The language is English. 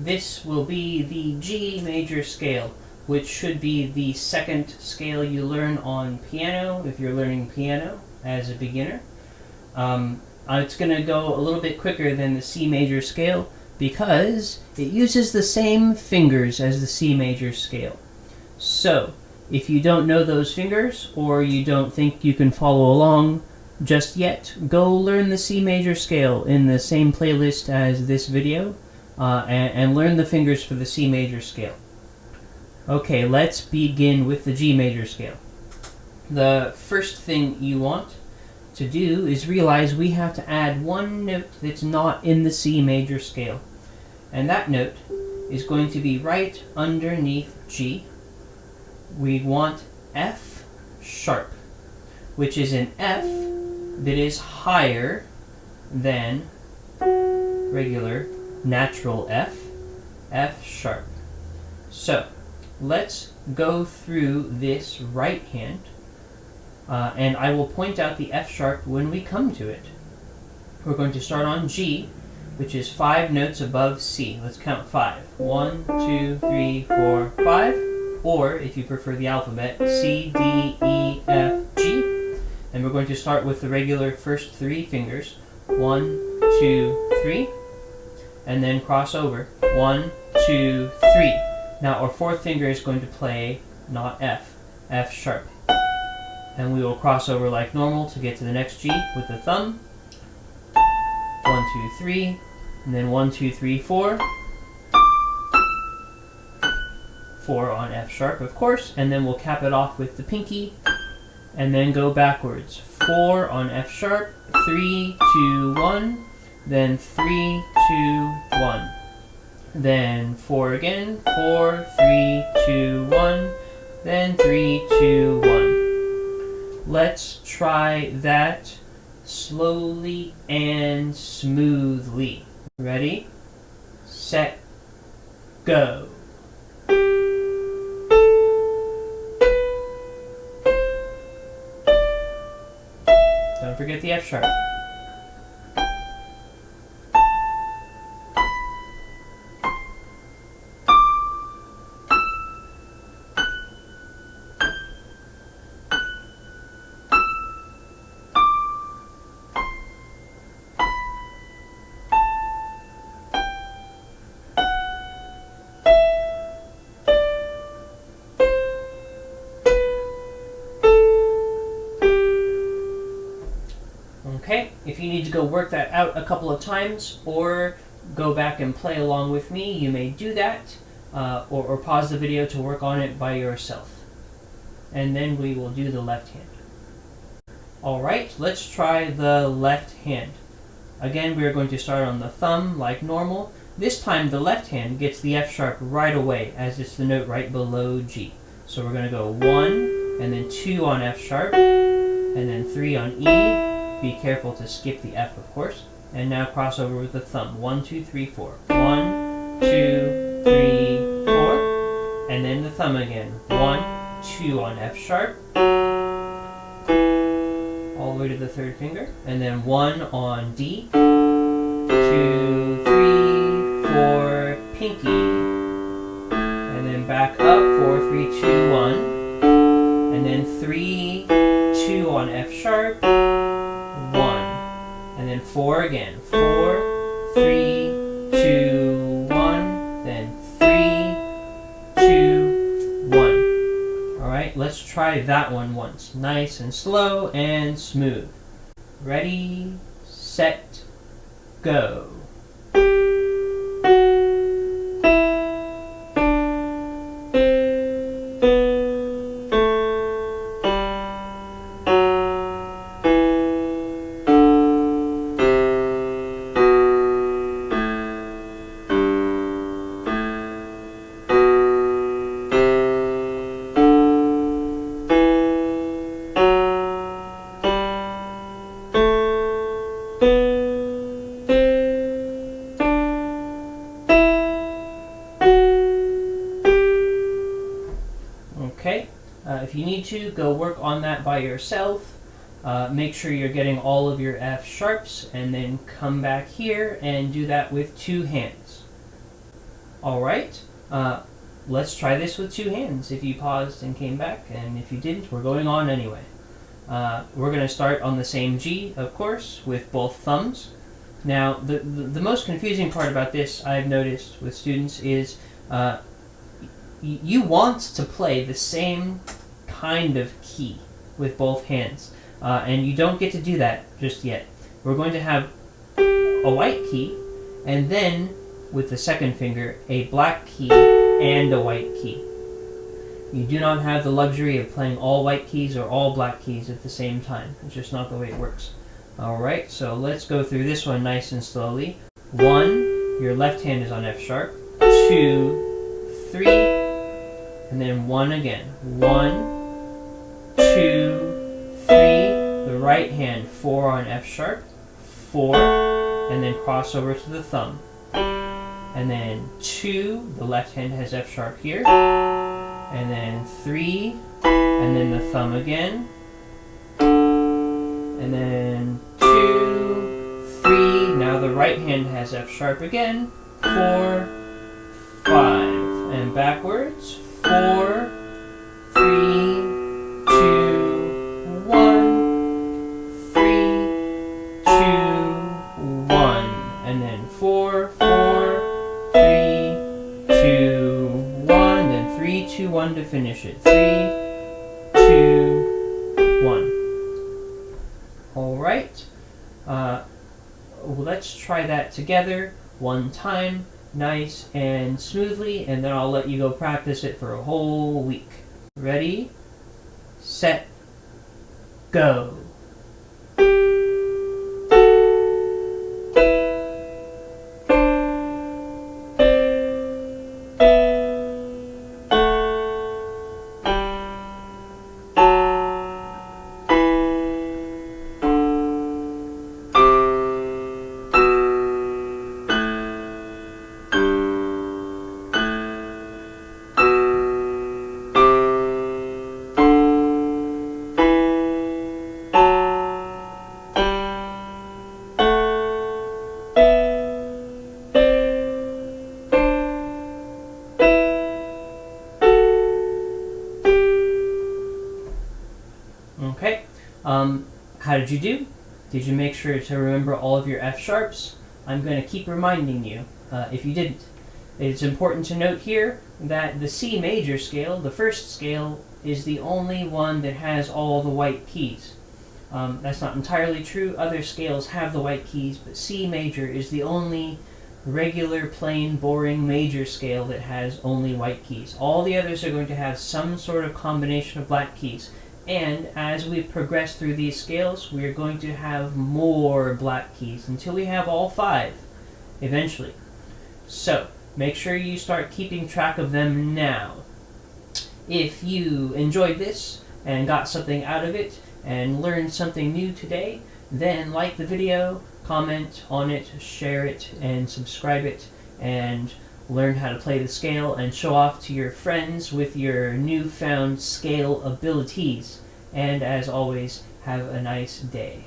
this will be the G major scale, which should be the second scale you learn on piano if you're learning piano as a beginner. It's going to go a little bit quicker than the C major scale because it uses the same fingers as the C major scale. So, if you don't know those fingers, or you don't think you can follow along just yet, go learn the C major scale in the same playlist as this video, and learn the fingers for the C major scale. Okay, let's begin with the G major scale. The first thing you want to do is realize we have to add one note that's not in the C major scale. And that note is going to be right underneath G. We want F sharp, which is an F that is higher than regular natural F, F sharp. So let's go through this right hand, and I will point out the F sharp when we come to it. We're going to start on G, which is 5 notes above C. Let's count 5. 1, 2, 3, 4, 5. Or, if you prefer the alphabet, C, D, E, F, G. And we're going to start with the regular first 3 fingers. 1, 2, 3. And then cross over. 1, 2, 3. Now our 4th finger is going to play not F, F sharp. And we will cross over like normal to get to the next G with the thumb. 1, 2, 3. And then 1, 2, 3, 4. 4 on F sharp, of course, and then we'll cap it off with the pinky, and then go backwards. 4 on F sharp, 3, 2, 1, then 3, 2, 1. Then 4 again, 4, 3, 2, 1, then 3, 2, 1. Let's try that slowly and smoothly. Ready, set, go. Don't forget the F sharp. Okay, if you need to go work that out a couple of times or go back and play along with me, you may do that, or pause the video to work on it by yourself. And then we will do the left hand. Alright, let's try the left hand. Again, we are going to start on the thumb like normal. This time the left hand gets the F sharp right away, as it's the note right below G. So we're going to go 1, and then 2 on F sharp, and then 3 on E. Be careful to skip the F, of course. And now cross over with the thumb. 1, 2, 3, 4. 1, 2, 3, 4. And then the thumb again. 1, 2 on F sharp. All the way to the 3rd finger. And then 1 on D. 2, 3, 4, pinky. And then back up. 4, 3, 2, 1. And then 3, 2 on F sharp. 1, and then 4 again. 4, 3, 2, 1, then 3, 2, 1. Alright, let's try that one once. Nice and slow and smooth. Ready, set, go. Okay, if you need to, go work on that by yourself. Make sure you're getting all of your F sharps, and then come back here and do that with 2 hands. Alright, let's try this with two hands if you paused and came back, and if you didn't, we're going on anyway. We're going to start on the same G, of course, with both thumbs. Now, the most confusing part about this I've noticed with students is you want to play the same kind of key with both hands, and you don't get to do that just yet. We're going to have a white key, and then with the second finger, a black key and a white key. You do not have the luxury of playing all white keys or all black keys at the same time. It's just not the way it works. Alright, so let's go through this one nice and slowly. 1, your left hand is on F sharp. 2, 3, and then 1 again. 1, 2, 3, the right hand 4 on F sharp. 4, and then cross over to the thumb. And then 2, the left hand has F sharp here. And then 3, and then the thumb again. And then 2, 3, now the right hand has F sharp again. 4, 5, and backwards. 4, 3, 2, 1, 3, 2, 1, and then 4, 4, 3, 2, 1, then 3, 2, 1 to finish it. 3, 2, 1. Alright, let's try that together one time, nice and smoothly, and then I'll let you go practice it for a whole week. Ready, set, go. Okay, how did you do? Did you make sure to remember all of your F sharps? I'm going to keep reminding you if you didn't. It's important to note here that the C major scale, the first scale, is the only one that has all the white keys. That's not entirely true. Other scales have the white keys, but C major is the only regular, plain, boring major scale that has only white keys. All the others are going to have some sort of combination of black keys. And as we progress through these scales, we are going to have more black keys until we have all 5, eventually. So, make sure you start keeping track of them now. If you enjoyed this and got something out of it and learned something new today, then like the video, comment on it, share it, and subscribe it, and learn how to play the scale and show off to your friends with your newfound scale abilities. And as always, have a nice day.